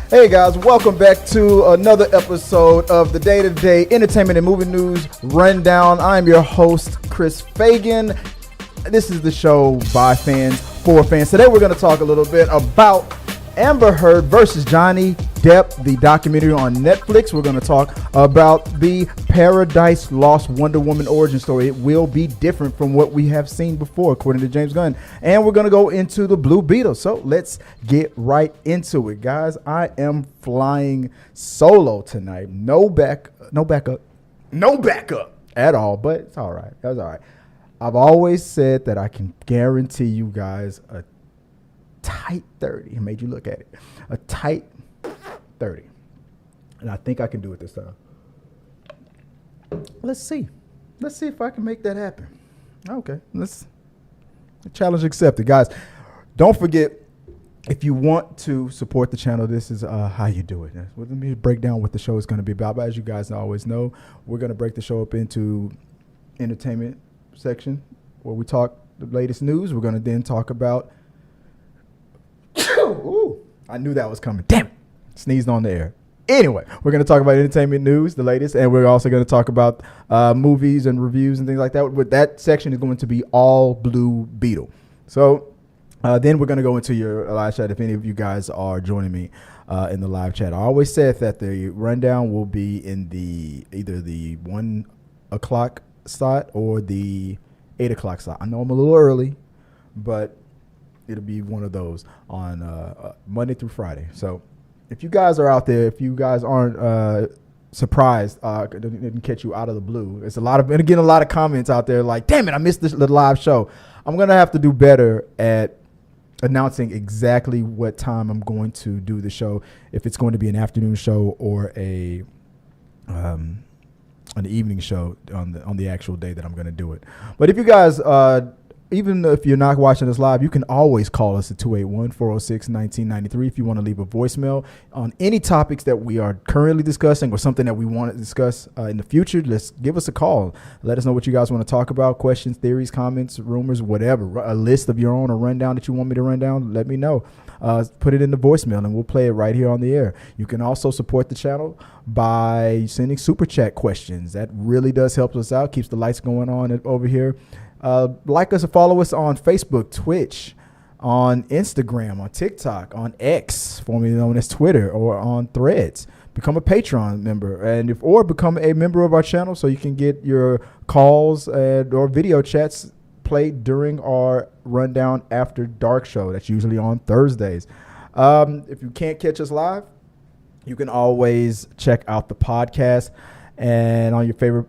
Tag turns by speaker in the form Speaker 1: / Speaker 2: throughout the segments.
Speaker 1: Hey guys, welcome back to another episode of the Day-to-Day Entertainment and Movie News Rundown. I'm your host, Chris Fagan. This is the show by fans, for fans. Today we're going to talk a little bit about Amber Heard versus Johnny Depp, the documentary on Netflix. We're going to talk about the Paradise Lost Wonder Woman origin story. It will be different from what we have seen before, according to James Gunn. And we're going to go into the Blue Beetle. So let's get right into it, guys. I am flying solo tonight. No backup at all, but it's all right. That's all right. I've always said that I can guarantee you guys a tight 30. I made you look at it. A tight 30. And I think I can do it this time. Let's see. Let's see if I can make that happen. Okay. Challenge accepted. Guys, don't forget, if you want to support the channel, this is how you do it. Let me break down what the show is going to be about. But as you guys always know, we're going to break the show up into entertainment section where we talk the latest news. We're going to then talk about ooh, I knew that was coming. Damn it. Sneezed on the air. Anyway, we're going to talk about entertainment news, the latest, and we're also going to talk about movies and reviews and things like that. But that section is going to be all Blue Beetle. So then we're going to go into your live chat if any of you guys are joining me in the live chat. I always said that the rundown will be in either the 1 o'clock slot or the 8 o'clock slot. I know I'm a little early, but it'll be one of those on Monday through Friday. So if you guys are out there, if you guys aren't surprised, it didn't catch you out of the blue. It's a lot of comments out there like, damn it, I missed the live show. I'm going to have to do better at announcing exactly what time I'm going to do the show, if it's going to be an afternoon show or an evening show on the actual day that I'm going to do it. But if you guys, even if you're not watching us live, you can always call us at 281-406-1993 if you want to leave a voicemail on any topics that we are currently discussing or something that we want to discuss in the future. Just give us a call. Let us know what you guys want to talk about, questions, theories, comments, rumors, whatever. A list of your own, a rundown that you want me to run down, let me know. Put it in the voicemail and we'll play it right here on the air. You can also support the channel by sending super chat questions. That really does help us out, keeps the lights going on over here. Like us and follow us on Facebook, Twitch, on Instagram, on TikTok, on X, formerly known as Twitter, or on Threads. Become a Patreon member or become a member of our channel so you can get your calls or video chats played during our Rundown After Dark show. That's usually on Thursdays. If you can't catch us live, you can always check out the podcast and on your favorite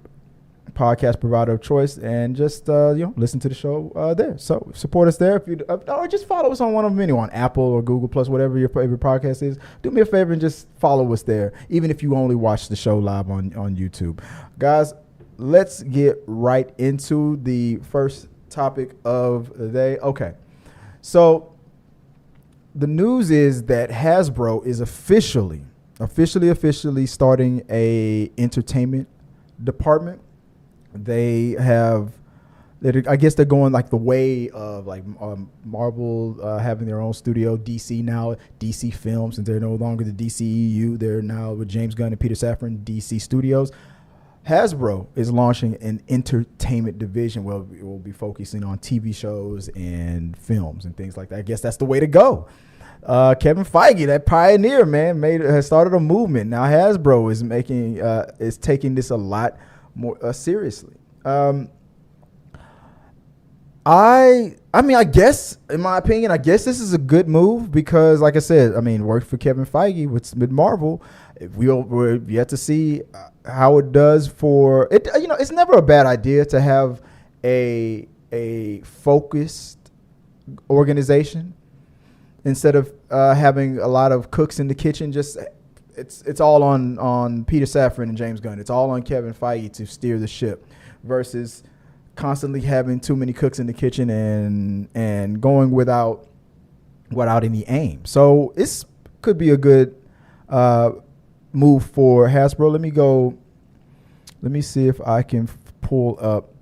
Speaker 1: podcast provider of choice and just listen to the show there. So support us there, if you or just follow us on one of them anyway, on Apple or Google Plus, whatever your favorite podcast is. Do me a favor and just follow us there, even if you only watch the show live on YouTube. Guys, let's get right into the first topic of the day. Okay, so the news is that Hasbro is officially starting a entertainment department. I guess they're going like the way of like Marvel having their own studio, DC now, DC Films, and they're no longer the DCEU. They're now with James Gunn and Peter Safran, DC Studios. Hasbro is launching an entertainment division where it will be focusing on TV shows and films and things like that. I guess that's the way to go. Kevin Feige, that pioneer, man, has started a movement. Now Hasbro is taking this a lot more seriously. I guess, in my opinion, this is a good move because, like I said, worked for Kevin Feige with Marvel. We're yet to see how it does for it. It's never a bad idea to have a focused organization instead of having a lot of cooks in the kitchen. Just it's all on Peter Safran and James Gunn. It's all on Kevin Feige to steer the ship versus constantly having too many cooks in the kitchen and going without any aim. So this could be a good move for Hasbro. Let me see if I can pull up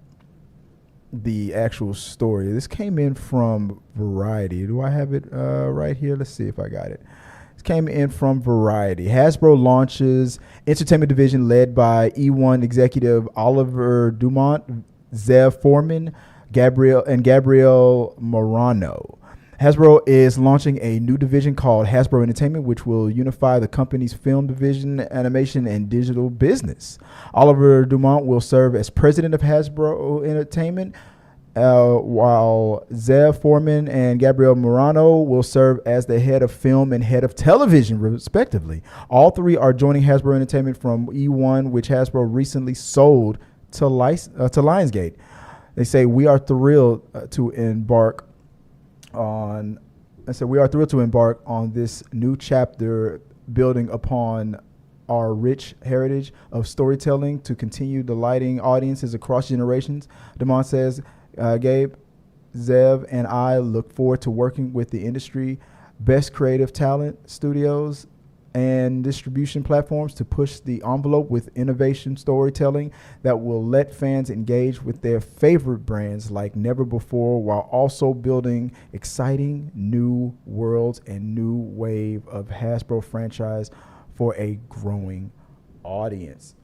Speaker 1: the actual story. This came in from Variety. Do I have it right here? Let's see if I got it. This came in from Variety. Hasbro launches entertainment division led by E1 executive Oliver Dumont, Zev Foreman, Gabriel Morano. Hasbro is launching a new division called Hasbro Entertainment, which will unify the company's film division, animation, and digital business. Oliver Dumont will serve as president of Hasbro Entertainment, while Zev Foreman and Gabriel Morano will serve as the head of film and head of television, respectively. All three are joining Hasbro Entertainment from E1, which Hasbro recently sold to Lionsgate. They say, we are thrilled to embark on this new chapter, building upon our rich heritage of storytelling to continue delighting audiences across generations. Dumont says, Gabe, Zev, and I look forward to working with the industry best creative talent, studios, and distribution platforms to push the envelope with innovation storytelling that will let fans engage with their favorite brands like never before, while also building exciting new worlds and new wave of Hasbro franchise for a growing audience.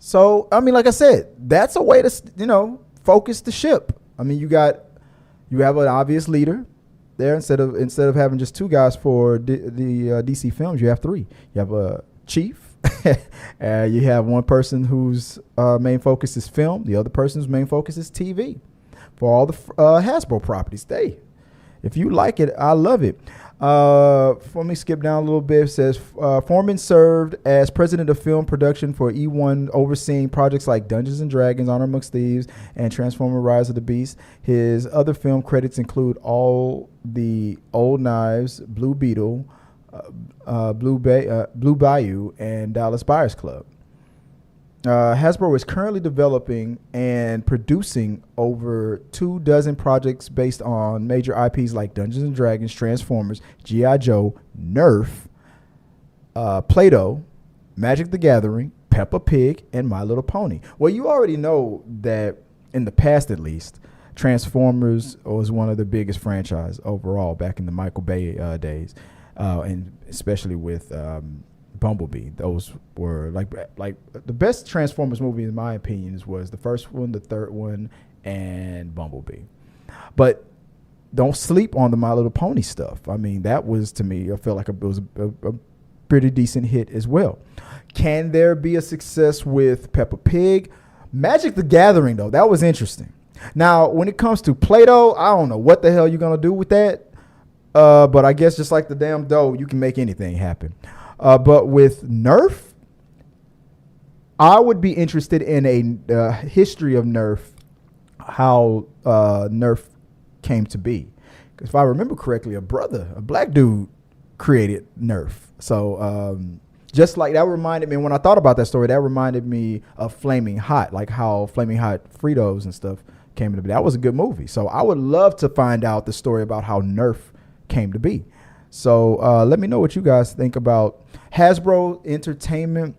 Speaker 1: So, I mean, like I said, that's a way to, focus the ship. I mean, you have an obvious leader there. Instead of having just two guys for the DC films, you have three. You have a chief, you have one person whose main focus is film, the other person's main focus is TV for all the Hasbro properties. If you like it, I love it. Let me skip down a little bit. It says Foreman served as president of film production for E1, overseeing projects like Dungeons and Dragons, Honor Amongst Thieves, and Transformers: Rise of the Beast. His other film credits include All the Old Knives, Blue Beetle, Blue Bayou, and Dallas Buyers Club. Hasbro is currently developing and producing over 24 projects based on major IPs like Dungeons and Dragons, Transformers, G.I. Joe, Nerf, Play-Doh, Magic the Gathering, Peppa Pig, and My Little Pony. Well, you already know that in the past, at least, Transformers was one of the biggest franchise overall back in the Michael Bay days, and especially with Bumblebee. Those were like the best Transformers movie, in my opinion, was the first one, the third one, and Bumblebee. But don't sleep on the My Little Pony stuff. I mean, that was, to me, I felt like it was a pretty decent hit as well. Can there be a success with Peppa Pig? Magic the Gathering, though, that was interesting. Now, when it comes to Play-Doh, I don't know what the hell you're going to do with that. But I guess just like the damn dough, you can make anything happen. But with Nerf, I would be interested in a history of Nerf, how Nerf came to be. Because if I remember correctly, a black dude created Nerf. So just like that reminded me, when I thought about that story, that reminded me of Flaming Hot, like how Flaming Hot Fritos and stuff came to be. That was a good movie. So I would love to find out the story about how Nerf came to be. So let me know what you guys think about Hasbro Entertainment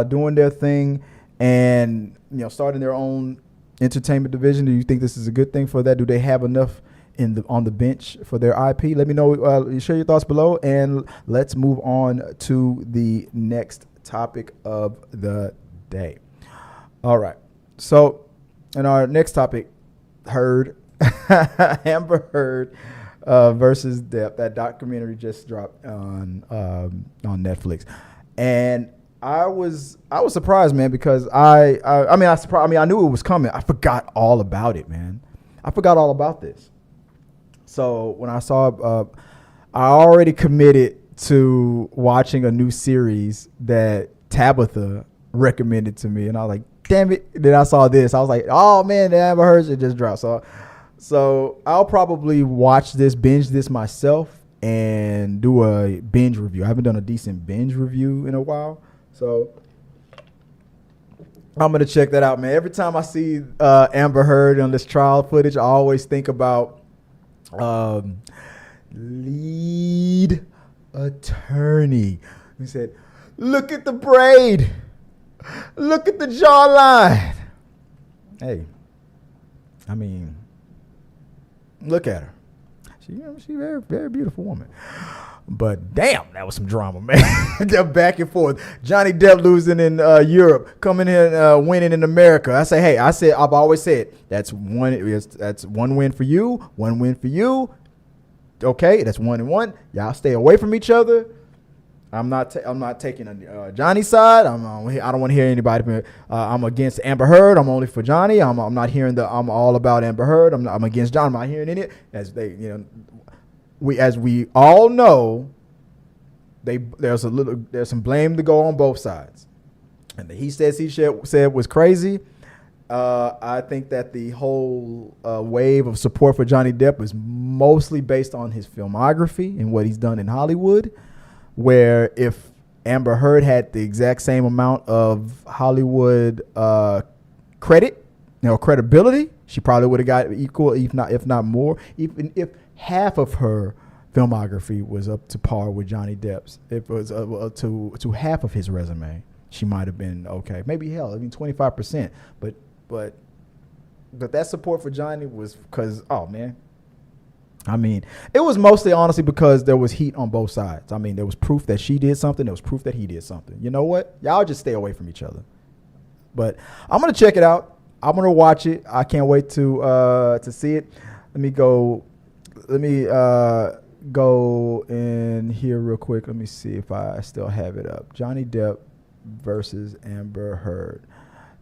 Speaker 1: doing their thing and starting their own entertainment division. Do you think this is a good thing for that? Do they have enough on the bench for their IP? Let me know. Share your thoughts below, and let's move on to the next topic of the day. All right. So, in our next topic, Heard, Amber Heard versus Depp. That documentary just dropped on Netflix, and I was surprised, man, because I knew it was coming. I forgot all about it, man. I forgot all about this. So when I saw, I already committed to watching a new series that Tabatha recommended to me, and I was like, damn it. Then I saw this. I was like, oh man, the Amber Heard it just dropped. So I'll probably binge this myself, and do a binge review. I haven't done a decent binge review in a while. So I'm going to check that out, man. Every time I see Amber Heard on this trial footage, I always think about lead attorney. He said, look at the braid. Look at the jawline. Hey, I mean, look at her. She's a very, very beautiful woman. But damn, that was some drama, man. They're back and forth. Johnny Depp losing in Europe, coming in winning in America. I've always said that's one win for you, one win for you. Okay, that's 1-1. Y'all stay away from each other. I'm not taking Johnny's side. I don't want to hear anybody. I'm against Amber Heard. I'm only for Johnny. I'm not hearing I'm all about Amber Heard. I'm against John. I'm not hearing any. As we all know, there's some blame to go on both sides, and the he said was crazy. I think that the whole wave of support for Johnny Depp is mostly based on his filmography and what he's done in Hollywood, where if Amber Heard had the exact same amount of Hollywood credibility, she probably would have got equal, if not more, even if half of her filmography was up to par with Johnny Depp's. If it was to half of his resume, she might have been okay. Maybe 25%. But that support for Johnny was because, it was mostly honestly because there was heat on both sides. There was proof that she did something. There was proof that he did something. You know what? Y'all just stay away from each other. But I'm going to check it out. I'm going to watch it. I can't wait to see it. Let me go in here real quick. Let me see if I still have it up. Johnny Depp versus Amber Heard.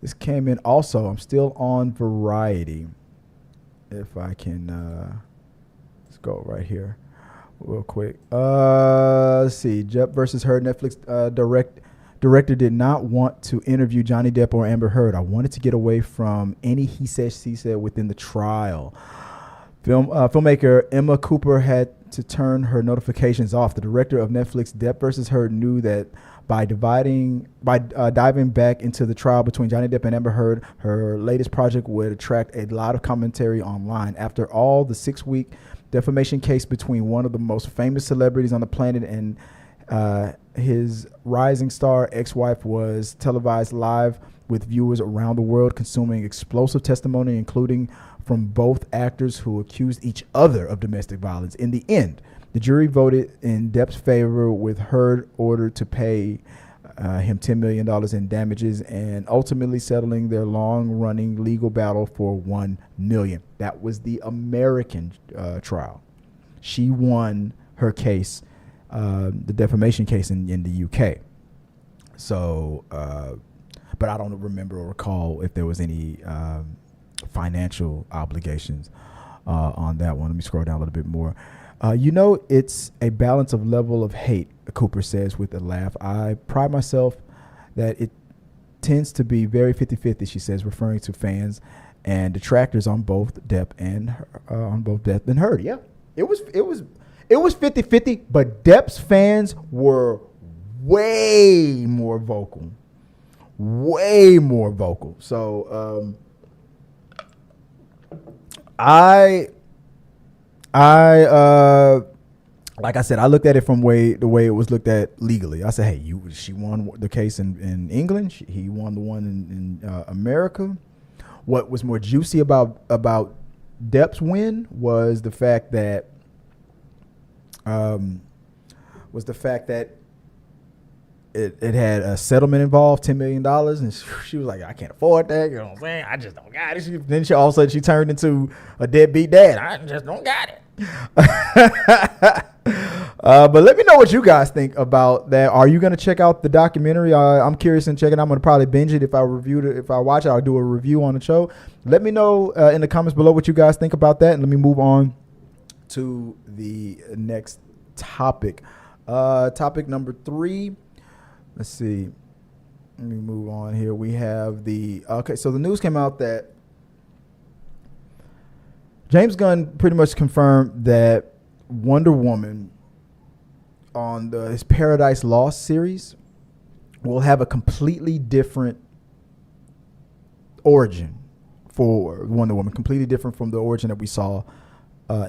Speaker 1: This came in also. I'm still on Variety. If I can, let's go right here real quick. Let's see. Depp versus Heard. Netflix director did not want to interview Johnny Depp or Amber Heard. I wanted to get away from any he said, she said within the trial. Filmmaker Emma Cooper had to turn her notifications off. The director of Netflix Depp versus Heard knew that by diving back into the trial between Johnny Depp and Amber Heard, her latest project would attract a lot of commentary online. After all, the 6-week defamation case between one of the most famous celebrities on the planet and his rising star ex-wife was televised live with viewers around the world consuming explosive testimony, including from both actors who accused each other of domestic violence. In the end, the jury voted in Depp's favor, with Heard ordered to pay him $10 million in damages and ultimately settling their long-running legal battle for $1 million. That was the American trial. She won her case, the defamation case in the UK. So, but I don't remember or recall if there was any financial obligations on that one. Let me scroll down a little bit more. It's a balance of level of hate, Cooper says with a laugh. I pride myself that it tends to be very 50-50, she says, referring to fans and detractors on both Depp and Heard. Yeah, it was 50-50, but Depp's fans were way more vocal. So like I said, I looked at it from the way it was looked at legally. I said, hey, she won the case in England. He won the one in America. What was more juicy about Depp's win was the fact that it had a settlement involved, $10 million, and she was like, I can't afford that. You know what I'm saying? I just don't got it. Then all of a sudden she turned into a deadbeat dad. I just don't got it. But let me know what you guys think about that. Are you going to check out the documentary? I'm curious in checking. I'm going to probably binge it. If I watch it, I'll do a review on the show. Let me know in the comments below what you guys think about that. And let me move on to the next topic. Topic number 3. Let's see. Let me move on here. We have so the news came out that James Gunn pretty much confirmed that Wonder Woman on his Paradise Lost series will have a completely different origin for Wonder Woman, completely different from the origin that we saw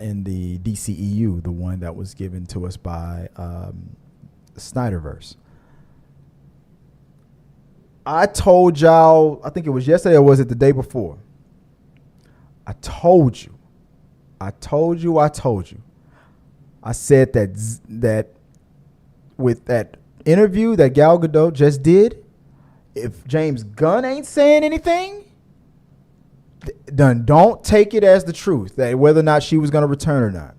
Speaker 1: in the DCEU, the one that was given to us by Snyderverse. I told y'all, I think it was yesterday or was it the day before? I told you I said that with that interview that Gal Gadot just did, if James Gunn ain't saying anything, then don't take it as the truth that whether or not she was going to return or not.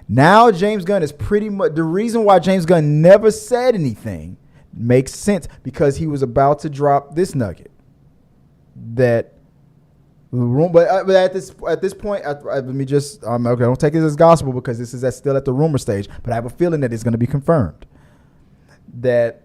Speaker 1: Now James Gunn is pretty much the reason why James Gunn never said anything makes sense because he was about to drop this nugget that the room. But at this point, let me just okay. Don't take it as gospel because this is still at the rumor stage. But I have a feeling that it's going to be confirmed that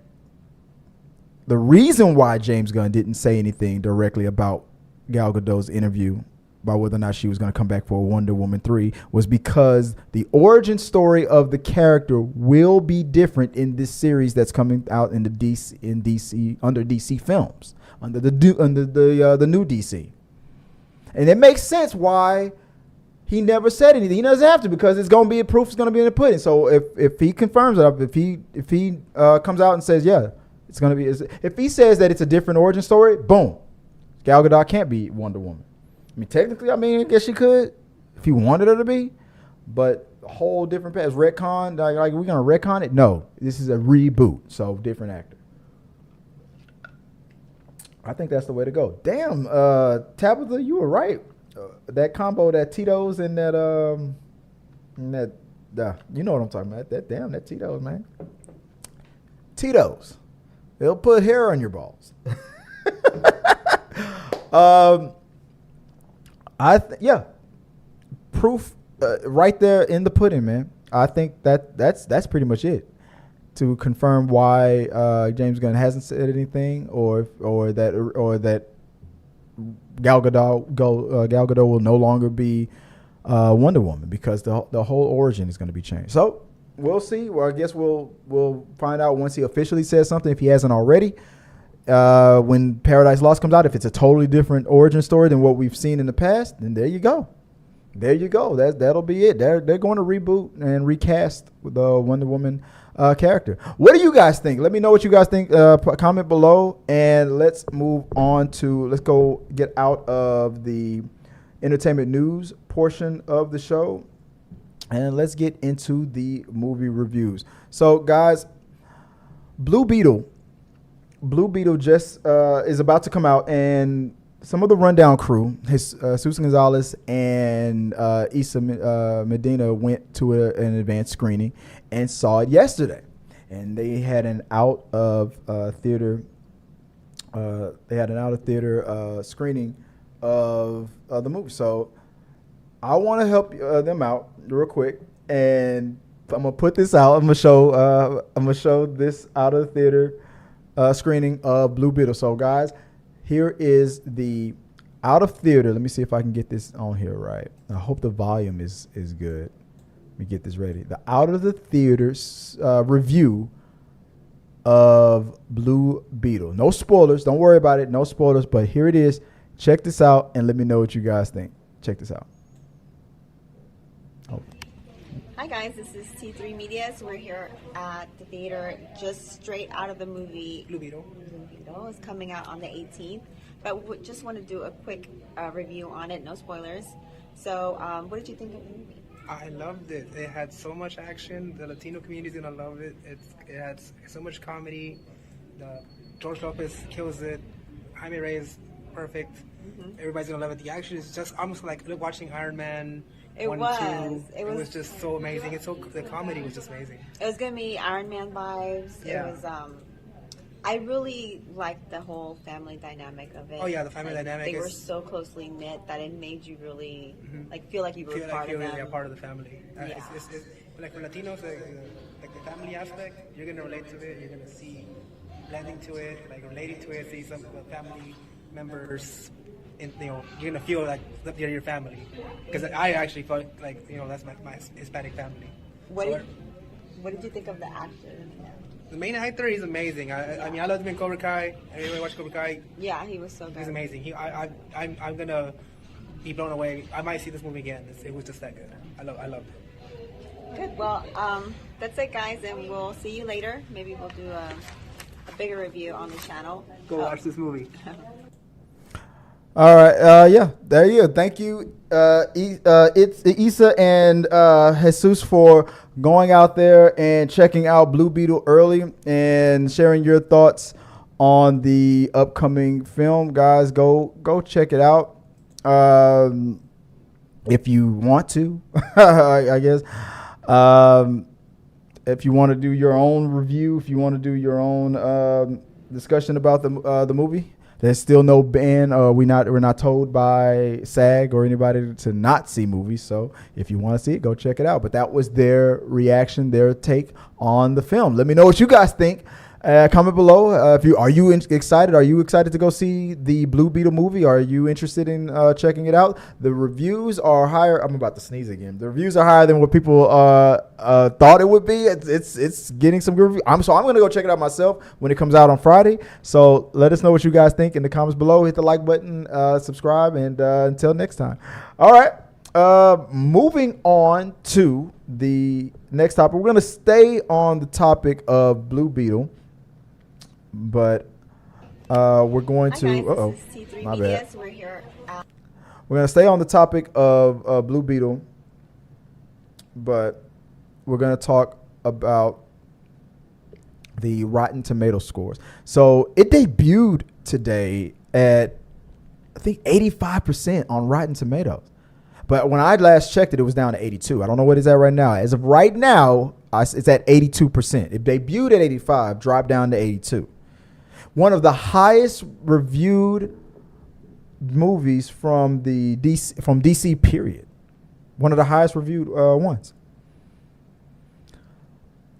Speaker 1: the reason why James Gunn didn't say anything directly about Gal Gadot's interview about whether or not she was going to come back for Wonder Woman 3 was because the origin story of the character will be different in this series that's coming out in DC under DC Films under the new DC, and it makes sense why he never said anything. He doesn't have to because it's going to be proof. It's going to be in the pudding. So if he confirms it, if he comes out and says it's going to be, if he says that it's a different origin story, boom, Gal Gadot can't be Wonder Woman. I mean, technically, I guess she could if he wanted her to be, but a whole different path. Retcon, like we're gonna retcon it? No, this is a reboot, so different actor. I think that's the way to go. Damn, Tabatha, you were right. That combo, that Tito's and that you know what I'm talking about? That Tito's, man. Tito's, they'll put hair on your balls. Proof right there in the pudding, man. I think that's pretty much it to confirm why James Gunn hasn't said anything, or that Gal Gadot will no longer be Wonder Woman because the whole origin is going to be changed. So we'll see. Well, I guess we'll find out once he officially says something if he hasn't already. When Paradise Lost comes out, if it's a totally different origin story than what we've seen in the past, then there you go. That'll be it. They're going to reboot and recast the Wonder Woman character. What do you guys think? Let me know what you guys think. Comment below, and let's go get out of the entertainment news portion of the show, and let's get into the movie reviews. So, guys, Blue Beetle just is about to come out, and some of the Rundown crew, Susan Gonzalez and Issa Medina, went to an advanced screening and saw it yesterday, and they had an out of theater screening of the movie. So I want to help them out real quick, and I'm gonna put this out. I'm gonna show this out of theater screening of Blue Beetle. So, guys, here is the out of theater. Let me see if I can get this on here right. I hope the volume is good. Let me get this ready. The out of the theater review of Blue Beetle. No spoilers. Don't worry about it. No spoilers. But here it is. Check this out and let me know what you guys think. Check this out. Oh.
Speaker 2: Hi guys, this is T3 Media. So we're here at the theater just straight out of the movie Blue Beetle. Blue Beetle is coming out on the 18th. But we just want to do a quick review on it, no spoilers. So what did you think of the movie?
Speaker 3: I loved it. It had so much action. The Latino community is going to love it. It had so much comedy. George Lopez kills it. Jaime Reyes, perfect. Mm-hmm. Everybody's going to love it. The action is just almost like watching Iron Man. It was just so amazing. The comedy was just amazing.
Speaker 2: It was gonna be Iron Man vibes.
Speaker 3: Yeah.
Speaker 2: It was. I really liked the whole family dynamic of it.
Speaker 3: Oh yeah, the family dynamic.
Speaker 2: They were so closely knit that it made you really feel like you were part of them.
Speaker 3: Really a part of the family.
Speaker 2: Yeah.
Speaker 3: It's like for Latinos, like the family aspect, you're gonna relate to it. You're gonna see blending to it, like relating to it. See some of the family members. You're gonna feel like you're your family, because I actually felt like that's my Hispanic family.
Speaker 2: What did you think of the actor?
Speaker 3: The main actor, he's amazing. I mean, I loved him in Cobra Kai. Everybody watched Cobra Kai.
Speaker 2: Yeah, he was so good.
Speaker 3: He's amazing. I'm gonna be blown away. I might see this movie again. It was just that good. I loved it.
Speaker 2: Good. Well, that's it, guys, and we'll see you later. Maybe we'll do a bigger review on the channel.
Speaker 3: Go watch this movie.
Speaker 1: All right. Yeah, there you go. Thank you it's Issa and Jesus for going out there and checking out Blue Beetle early and sharing your thoughts on the upcoming film. Guys, go check it out if you want to. I guess if you want to do your own review, if you want to do your own discussion about the movie. There's still no ban. We're not told by SAG or anybody to not see movies. So if you want to see it, go check it out. But that was their reaction, their take on the film. Let me know what you guys think. Comment below. Are you excited? Are you excited to go see the Blue Beetle movie? Are you interested in checking it out? The reviews are higher. I'm about to sneeze again. The reviews are higher than what people thought it would be. It's getting some good reviews. I'm going to go check it out myself when it comes out on Friday. So let us know what you guys think in the comments below. Hit the like button, subscribe, and until next time. All right. Moving on to the next topic. We're going to stay on the topic of Blue Beetle. But we're going to.
Speaker 2: This is T3
Speaker 1: my
Speaker 2: Media,
Speaker 1: bad.
Speaker 2: so we're here.
Speaker 1: We're gonna stay on the topic of Blue Beetle, but we're gonna talk about the Rotten Tomato scores. So it debuted today at I think 85% on Rotten Tomatoes, but when I last checked it, it was down to 82. I don't know what it's at right now. As of right now, it's at 82%. It debuted at 85, dropped down to 82. One of the highest reviewed movies from DC period. One of the highest reviewed ones.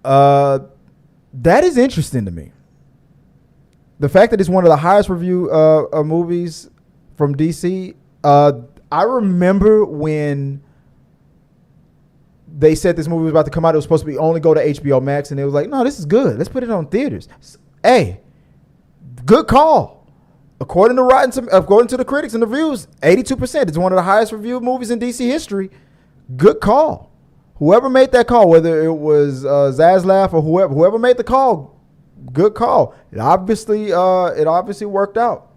Speaker 1: That is interesting to me. The fact that it's one of the highest reviewed movies from DC. I remember when they said this movie was about to come out, it was supposed to be only go to HBO Max, and it was like, no, this is good. Let's put it on theaters. Hey, good call. According to the critics and the reviews, 82%. It's one of the highest reviewed movies in DC history. Good call. Whoever made that call, whether it was Zaslav or whoever made the call, good call. It obviously worked out.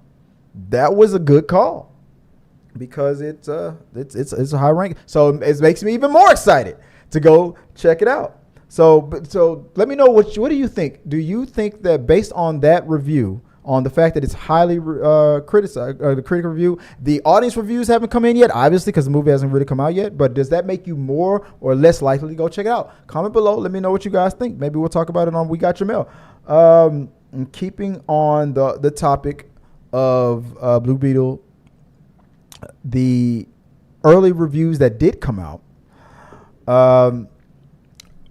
Speaker 1: That was a good call because it's a high rank. So it makes me even more excited to go check it out. So let me know what do you think? Do you think that based on that review, on the fact that it's highly criticized, the critic review, the audience reviews haven't come in yet, obviously, because the movie hasn't really come out yet, but does that make you more or less likely to go check it out? Comment below. Let me know what you guys think. Maybe we'll talk about it on We Got Your Mail. And keeping on the topic of Blue Beetle, the early reviews that did come out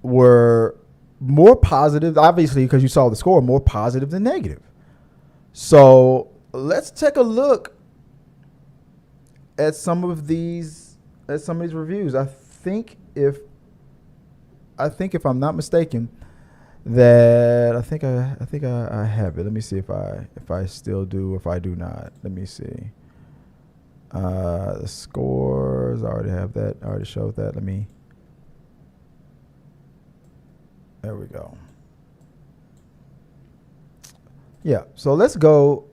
Speaker 1: were more positive, obviously, because you saw the score, more positive than negative. So let's take a look at some of these reviews. I think if I'm not mistaken, that I think I have it. Let me see if I still do. If I do not, let me see. The scores, I already have that. I already showed that. There we go. Yeah, so let's go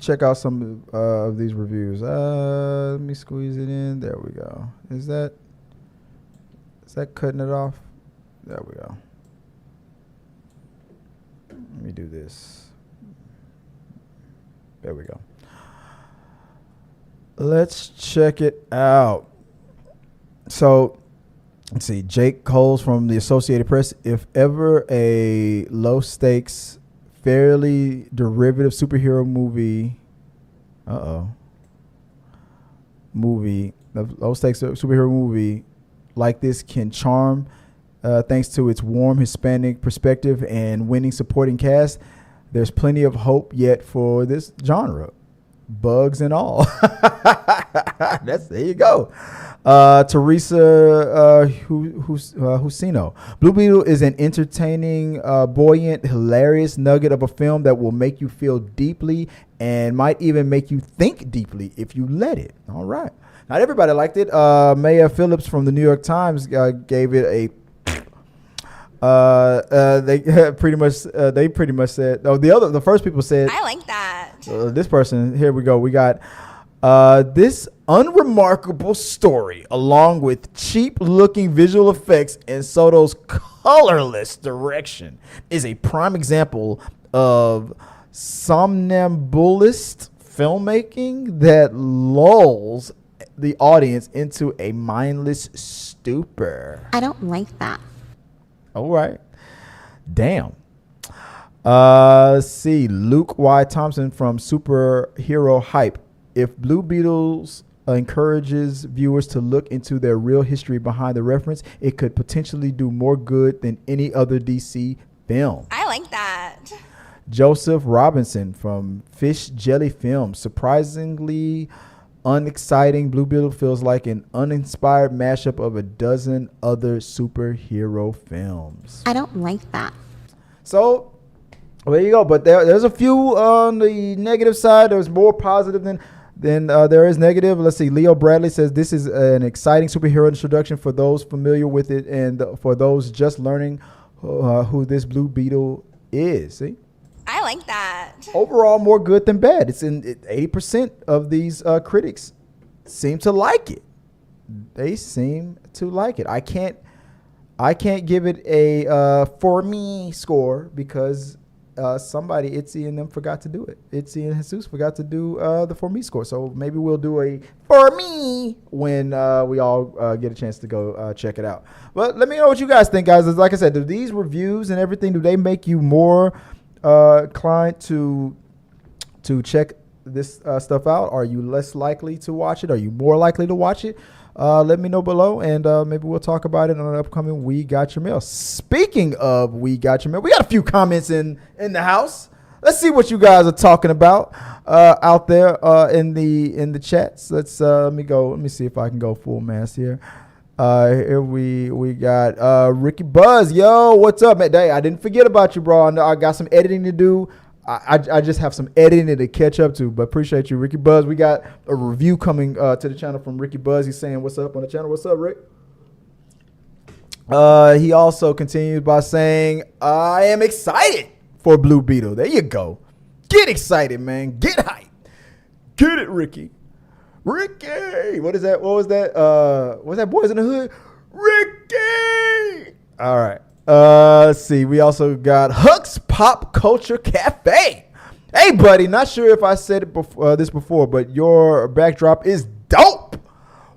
Speaker 1: check out some of these reviews. Let me squeeze it in. There we go. Is that cutting it off? There we go. Let me do this. There we go. Let's check it out. So, let's see. Jake Coles from the Associated Press. If ever a low-stakes, fairly derivative superhero movie, a low-stakes superhero movie like this can charm, thanks to its warm Hispanic perspective and winning supporting cast, there's plenty of hope yet for this genre. Bugs and all. There you go. Teresa Husino. Blue Beetle is an entertaining, buoyant, hilarious nugget of a film that will make you feel deeply and might even make you think deeply if you let it. All right. Not everybody liked it. Maya Phillips from the New York Times gave it a. They pretty much said. Oh, the first people said.
Speaker 2: I like that.
Speaker 1: This person, here we go. We got This unremarkable story, along with cheap-looking visual effects and Soto's colorless direction, is a prime example of somnambulist filmmaking that lulls the audience into a mindless stupor.
Speaker 2: I don't like that.
Speaker 1: All right. Damn. Let's see. Luke Y. Thompson from Superhero Hype. If Blue Beetles encourages viewers to look into their real history behind the reference, it could potentially do more good than any other DC film.
Speaker 2: I like that.
Speaker 1: Joseph Robinson from Fish Jelly Films. Surprisingly unexciting, Blue Beetle feels like an uninspired mashup of a dozen other superhero films.
Speaker 2: I don't like that.
Speaker 1: So, well, there you go. But there's a few on the negative side. There's more positive than there is negative. Let's see. Leo Bradley says this is an exciting superhero introduction for those familiar with it and for those just learning who this Blue Beetle is. See?
Speaker 2: I like that.
Speaker 1: Overall, more good than bad. It's in 80% of these critics seem to like it. They seem to like it. I can't give it a for me score because somebody, Itzy and them, forgot to do it. Itzy and Jesus forgot to do the for me score. So maybe we'll do a for me when we all get a chance to go check it out. But let me know what you guys think, guys. Like I said, do these reviews and everything, do they make you more inclined to check this stuff out? Are you less likely to watch it? Are you more likely to watch it? Let me know below, and maybe we'll talk about it on an upcoming We Got Your Mail. Speaking of We Got Your Mail, we got a few comments in the house. Let's see what you guys are talking about out there in the chats. Let me see if I can go full mass here. Here we got Ricky Buzz. Yo, what's up, man? Hey, I didn't forget about you, bro. I got some editing to do. I just have some editing to catch up to, but appreciate you, Ricky Buzz. We got a review coming to the channel from Ricky Buzz. He's saying, what's up on the channel? What's up, Rick? He also continues by saying, I am excited for Blue Beetle. There you go. Get excited, man. Get hyped. Get it, Ricky. Ricky. What is that? What was that? What's that, Boys in the Hood? Ricky. All right. Let's see. We also got Huck's Pop Culture Cafe. Hey, buddy. Not sure if I said it this before, but your backdrop is dope.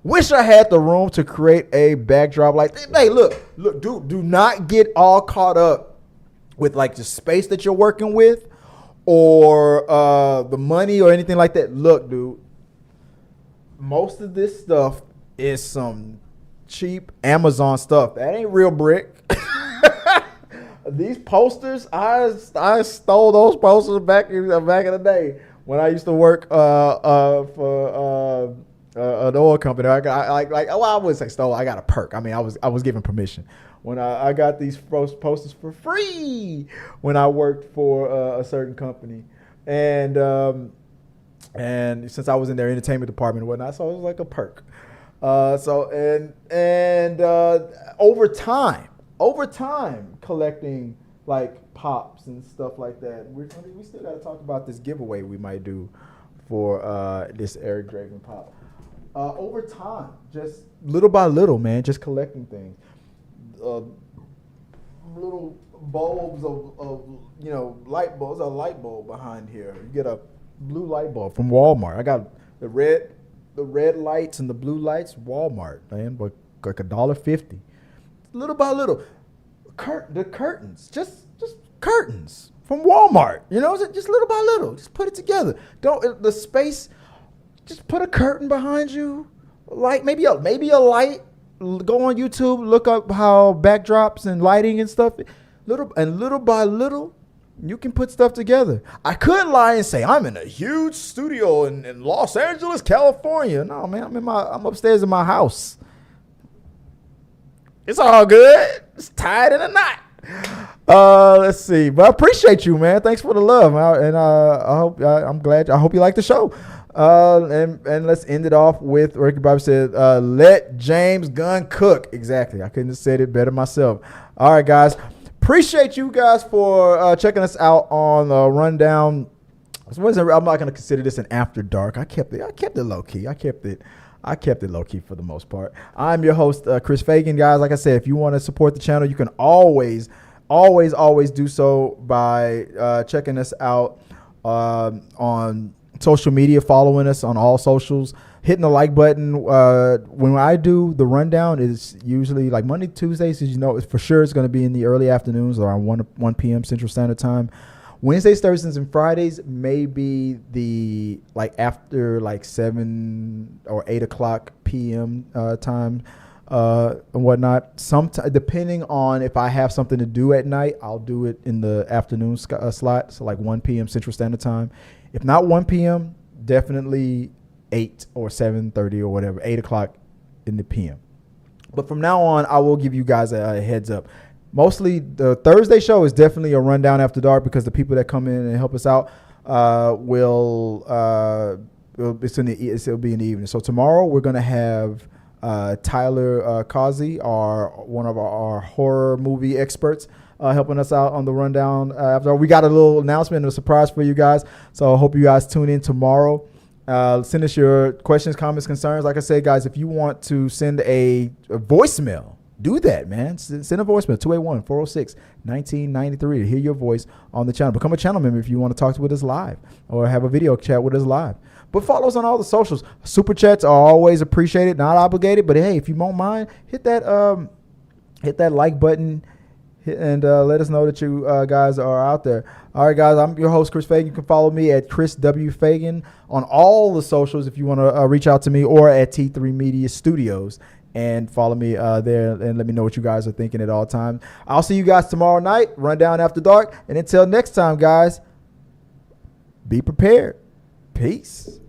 Speaker 1: Wish I had the room to create a backdrop like this. Hey, look, do not get all caught up with like the space that you're working with or the money or anything like that. Look, dude, most of this stuff is some cheap Amazon stuff. That ain't real brick. These posters, I stole those posters back in the day when I used to work for an oil company. I wouldn't say stole. I got a perk. I mean, I was given permission when I got these posters for free when I worked for a certain company, and since I was in their entertainment department and whatnot, so it was like a perk. Over time, collecting like pops and stuff like that. We still got to talk about this giveaway we might do for this Eric Draven pop. Over time, just little by little, man, just collecting things. Little bulbs of light bulbs. A light bulb behind here. You get a blue light bulb from Walmart. I got the red lights and the blue lights. Walmart, man, but like $1.50. Little by little, the curtains, just curtains from Walmart. Just little by little, just put it together. Don't the space. Just put a curtain behind you, like maybe a light. Go on YouTube, look up how backdrops and lighting and stuff. Little by little, you can put stuff together. I could lie and say I'm in a huge studio in Los Angeles, California. No, man, I'm upstairs in my house. It's all good. It's tied in a knot. Let's see. But I appreciate you, man. Thanks for the love. I hope you like the show. And let's end it off with Ricky Bobby said, let James Gunn cook. Exactly. I couldn't have said it better myself. All right, guys. Appreciate you guys for checking us out on the Rundown I'm not going to consider this an after dark. I kept it low key. I kept it low key for the most part. I'm your host, Chris Fagan. Guys, like I said, if you want to support the channel, you can always do so by checking us out on social media, following us on all socials, hitting the like button. When I do the rundown, is usually like Monday, Tuesdays, as you know, for sure it's going to be in the early afternoons, around 1 p.m. Central Standard Time. Wednesdays, Thursdays, and Fridays may be the after 7 or 8 o'clock p.m. Time and whatnot. Depending on if I have something to do at night, I'll do it in the afternoon slot, so 1 p.m. Central Standard Time. If not 1 p.m., definitely 8 or 7:30 or whatever, 8 o'clock in the p.m. But from now on, I will give you guys a heads up. Mostly the Thursday show is definitely a rundown after dark because the people that come in and help us out it'll be in the evening. So tomorrow we're gonna have Tyler Causey, one of our horror movie experts, helping us out on the rundown. After we got a little announcement and a surprise for you guys, so I hope you guys tune in tomorrow. Send us your questions, comments, concerns. Like I said, guys, if you want to send a voicemail, do that, man. Send a voicemail, 281-406-1993 to hear your voice on the channel. Become a channel member if you want to talk with us live or have a video chat with us live. But follow us on all the socials. Super chats are always appreciated, not obligated. But hey, if you won't mind, hit that like button and let us know that you guys are out there. All right, guys, I'm your host, Chris Fagan. You can follow me at Chris W. Fagan on all the socials if you want to reach out to me, or at T3 Media Studios. And follow me there and let me know what you guys are thinking at all times. I'll see you guys tomorrow night, Rundown After Dark. And until next time, guys, be prepared. Peace.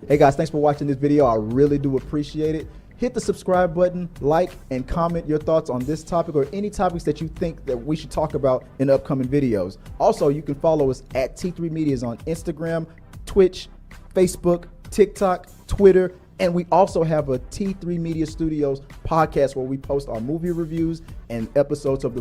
Speaker 1: Hey, guys, thanks for watching this video. I really do appreciate it. Hit the subscribe button, like, and comment your thoughts on this topic or any topics that you think that we should talk about in upcoming videos. Also, you can follow us at T3 Medias on Instagram, Twitch, Facebook, TikTok, Twitter, and we also have a T3 Media Studios podcast where we post our movie reviews and episodes of the